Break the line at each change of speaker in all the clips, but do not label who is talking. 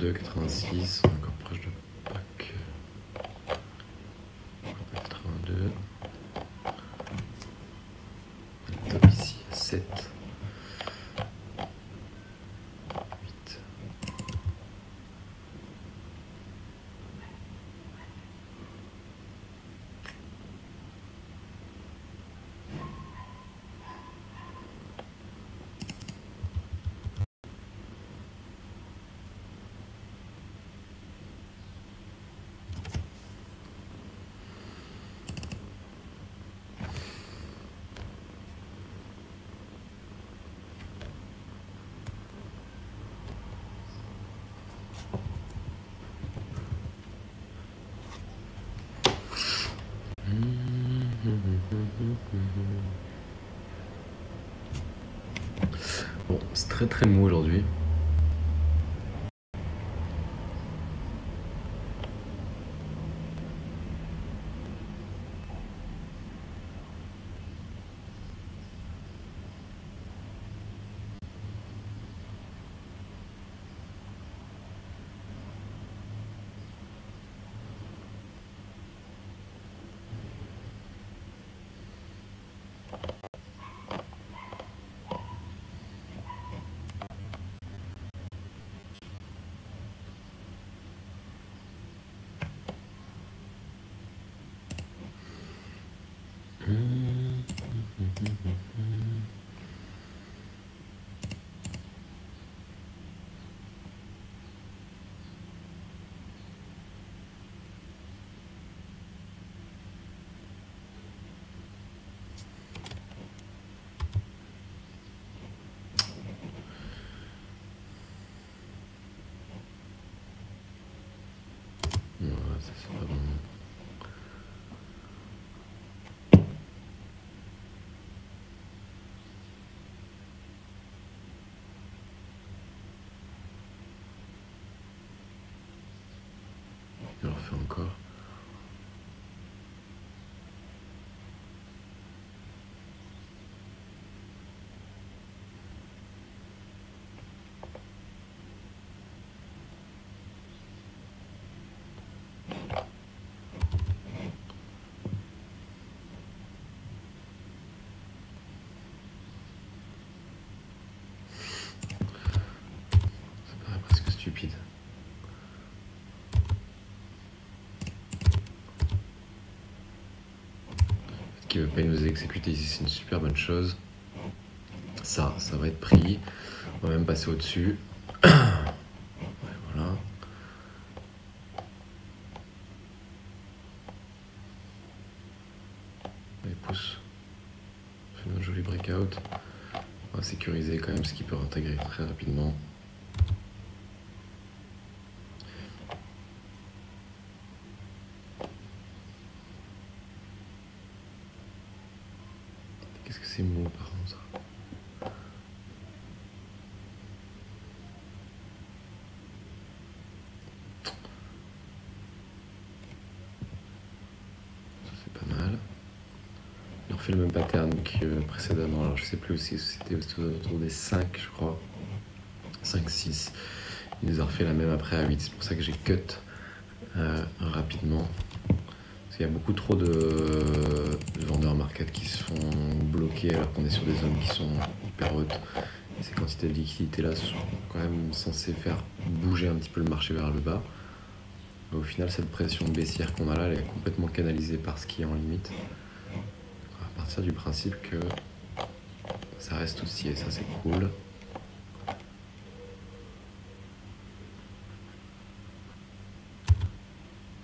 82, 86, on est encore proche de Pâques. Encore pas 82. Le top ici à 7. 8. Bon, c'est très très mou aujourd'hui. Ça c'est pas bon. Je le refais encore. Ça paraît presque stupide. Qui ne veut pas nous exécuter ici, c'est une super bonne chose. Ça va être pris. On va même passer au-dessus. Ouais, voilà. Les pouces. On fait un joli breakout. On va sécuriser quand même ce qui peut intégrer très rapidement. Qu'est-ce que c'est mou par contre ça? C'est pas mal. On refait le même pattern que précédemment. Alors je sais plus si c'était autour des 5 je crois. 5, 6. Il nous a refait la même après à 8. C'est pour ça que j'ai cut rapidement. Parce qu'il y a beaucoup trop de vendeurs market qui se font bloquer alors qu'on est sur des zones qui sont hyper hautes. Et ces quantités de liquidités là sont quand même censées faire bouger un petit peu le marché vers le bas. Mais au final, cette pression baissière qu'on a là, elle est complètement canalisée par ce qui est en limite. On va partir du principe que ça reste aussi, et ça c'est cool.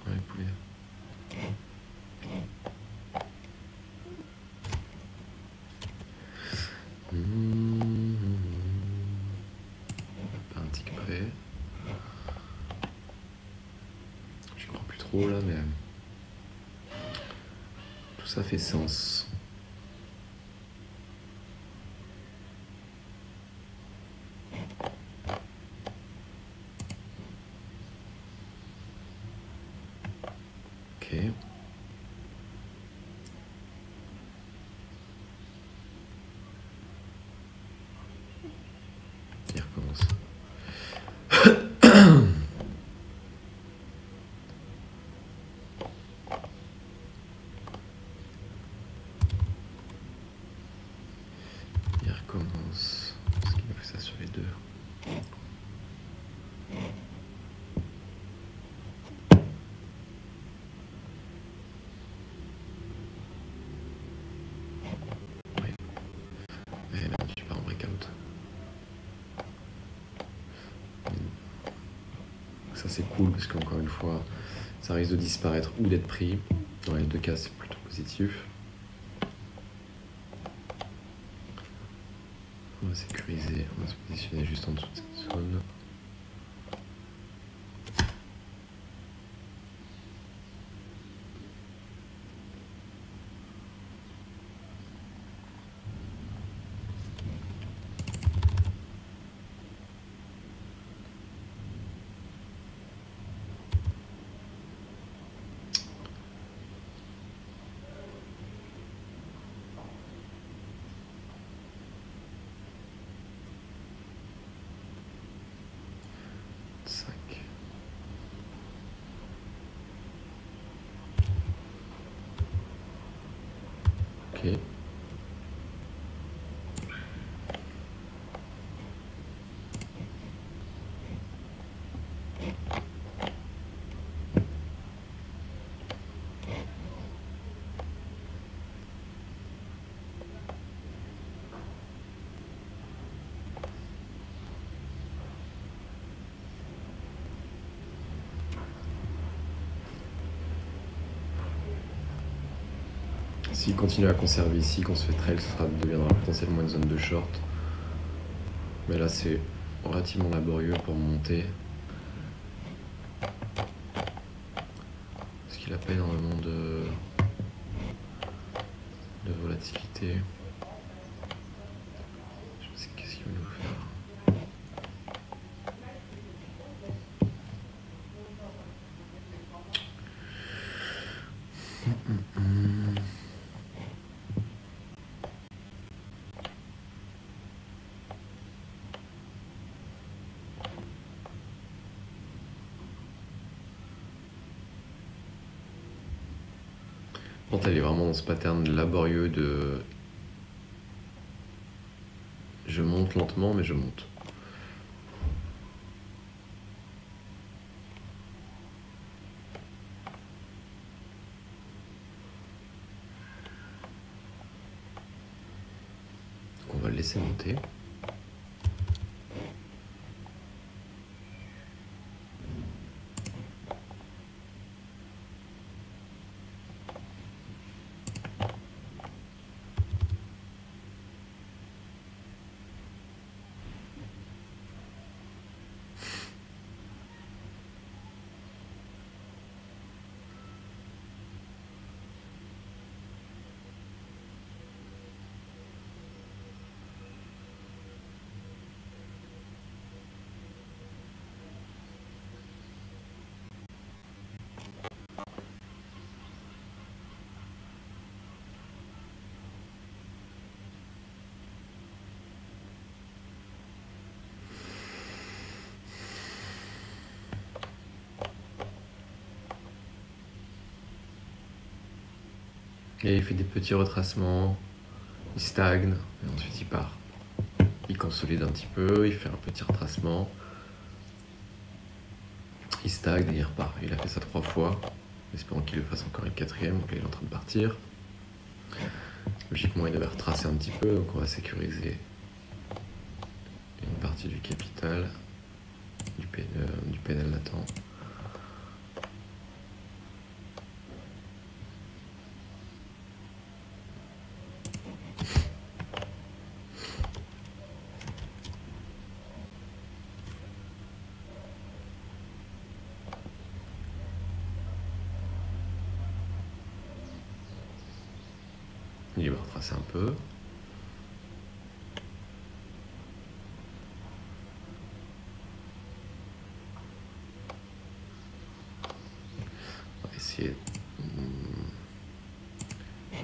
Ouais, poulet. Pas un tic près. Je crois plus trop là, mais tout ça fait sens. Ok. Il recommence. commence. Parce qu'il a fait ça sur les deux. Oui. Et là, tu pars en breakout. Ça, c'est cool parce qu'encore une fois, ça risque de disparaître ou d'être pris. Dans les deux cas, c'est plutôt positif. On va sécuriser, on va se positionner juste en dessous de cette zone. Ok. S'il continue à conserver ici, qu'on se fait trail, ça deviendra potentiellement une zone de short. Mais là, c'est relativement laborieux pour monter. Parce qu'il n'a pas énormément de volatilité. Je sais qu'est-ce qu'il va nous faire. Bon, elle est vraiment dans ce pattern laborieux de... Je monte lentement, mais je monte. Donc on va le laisser monter. Et il fait des petits retracements, il stagne, et ensuite il part. Il consolide un petit peu, il fait un petit retracement, il stagne et il repart. Il a fait ça 3 fois, espérons qu'il le fasse encore une 4e, donc là il est en train de partir. Logiquement il devait retracer un petit peu, donc on va sécuriser une partie du capital, du PNL latent. Il va retracer un peu. On va essayer de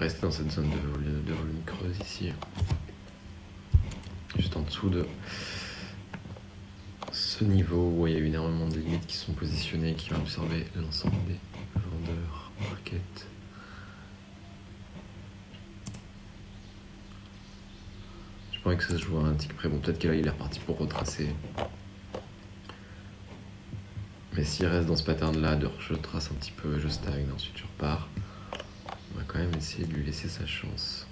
rester dans cette zone de volume creuse ici. Juste en dessous de ce niveau où il y a énormément de limites qui sont positionnées, qui vont absorber l'ensemble des vendeurs market. pas envie que ça se joue à un tick près. Bon, peut-être que là il est reparti pour retracer. Mais s'il reste dans ce pattern là, je trace un petit peu, je stagne, ensuite je repars. On va quand même essayer de lui laisser sa chance.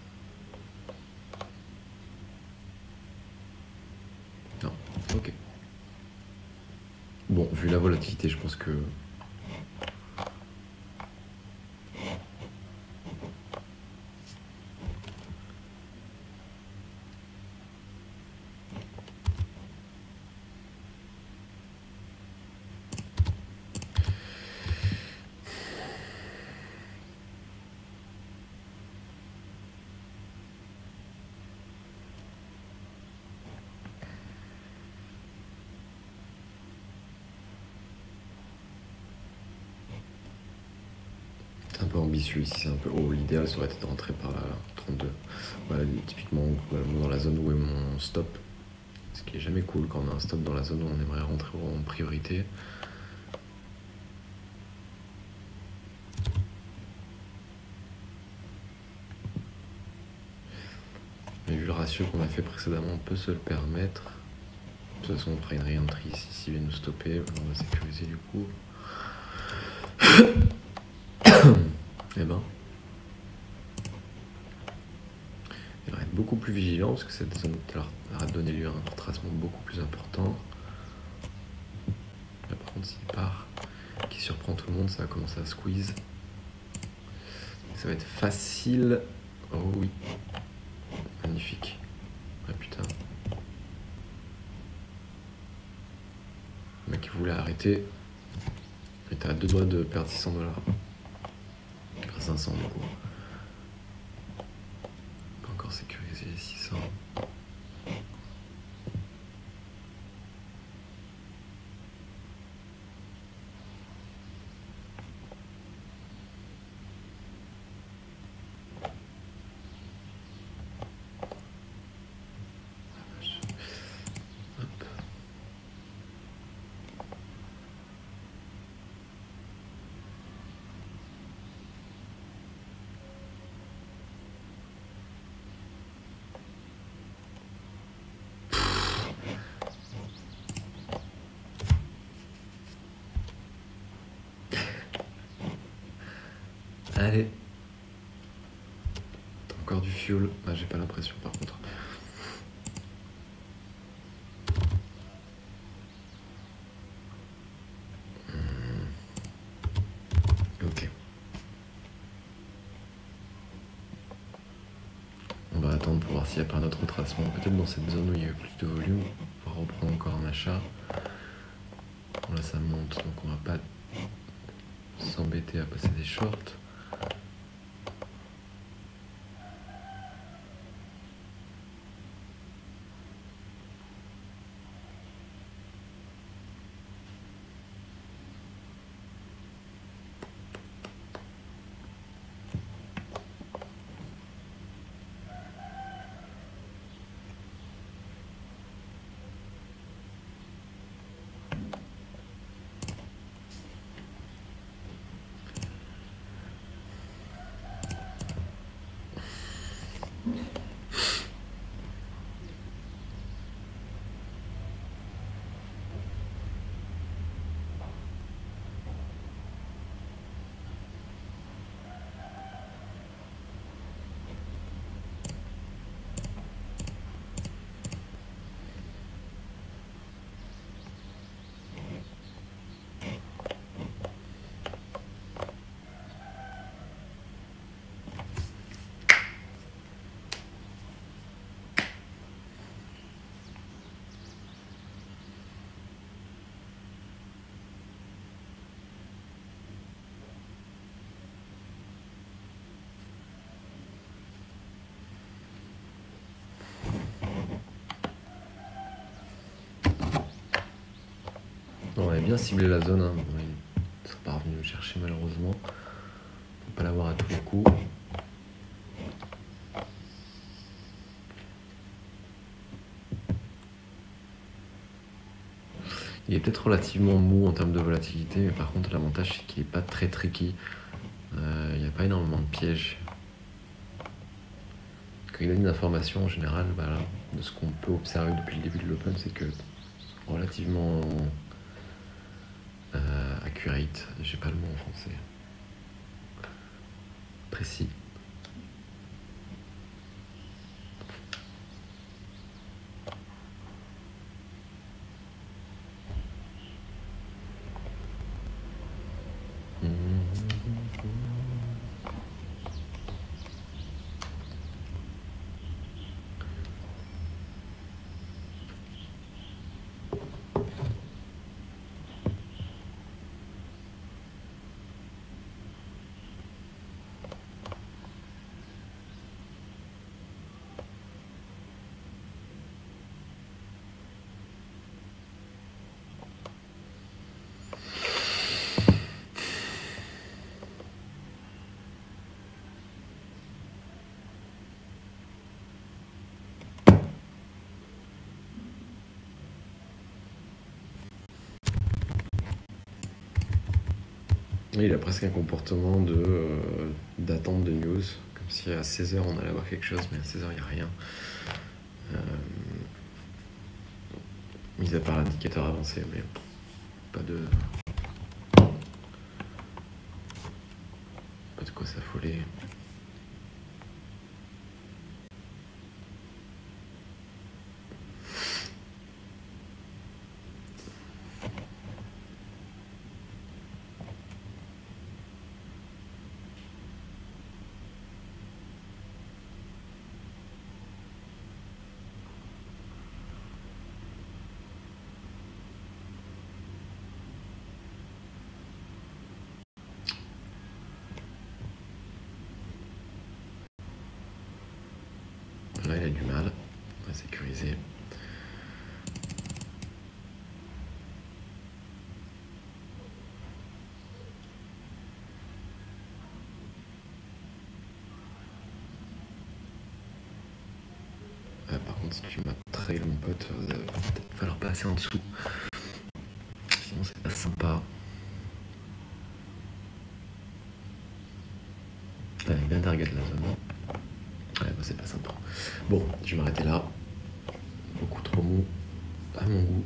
Non, ok. Bon, vu la volatilité, je pense que... C'est un peu ambitieux ici, c'est un peu haut. L'idéal ça aurait été de rentrer par la 32. Voilà, typiquement dans la zone où est mon stop. Ce qui est jamais cool quand on a un stop dans la zone où on aimerait rentrer en priorité. Mais vu le ratio qu'on a fait précédemment, on peut se le permettre. De toute façon, on fera une re-entry ici s'il vient nous stopper. On va sécuriser du coup. Eh ben, il va être beaucoup plus vigilant parce que cette zone va donner lieu à un retracement beaucoup plus important. Là, par contre, s'il part, qui surprend tout le monde, ça va commencer à squeeze. Ça va être facile. Oh oui, magnifique. Ah putain. Le mec qui voulait arrêter. Il était à 2 doigts de perdre 600 $. 500 du coup. On peut encore sécuriser les 600. Hop. Allez. T'as encore du fuel. Ah, j'ai pas l'impression par contre. Ok. On va attendre pour voir s'il n'y a pas un autre retracement. Peut-être dans cette zone où il y a eu plus de volume. On va reprendre encore un achat. Bon, là ça monte, donc on va pas s'embêter à passer des shorts. On avait bien ciblé la zone, hein. Il ne serait pas revenu me chercher malheureusement. On peut pas l'avoir à tous les coups. Il est peut-être relativement mou en termes de volatilité, mais par contre l'avantage c'est qu'il n'est pas très tricky. Il n'y a pas énormément de pièges. quand il donne une information en général, voilà, de ce qu'on peut observer depuis le début de l'open, c'est que relativement accurate, j'ai pas le mot en français, précis. Il a presque un comportement d'attente de news, comme si à 16h on allait avoir quelque chose, mais à 16h il n'y a rien. Mis à part l'indicateur avancé, mais pas de quoi s'affoler. Là, il a du mal à sécuriser. Par contre, si tu m'as trail, mon pote, il va falloir passer en dessous. Sinon, c'est pas sympa. T'avais bien target la zone. Ouais, bah c'est pas sympa. Bon, je vais m'arrêter là. Beaucoup trop mou à mon goût.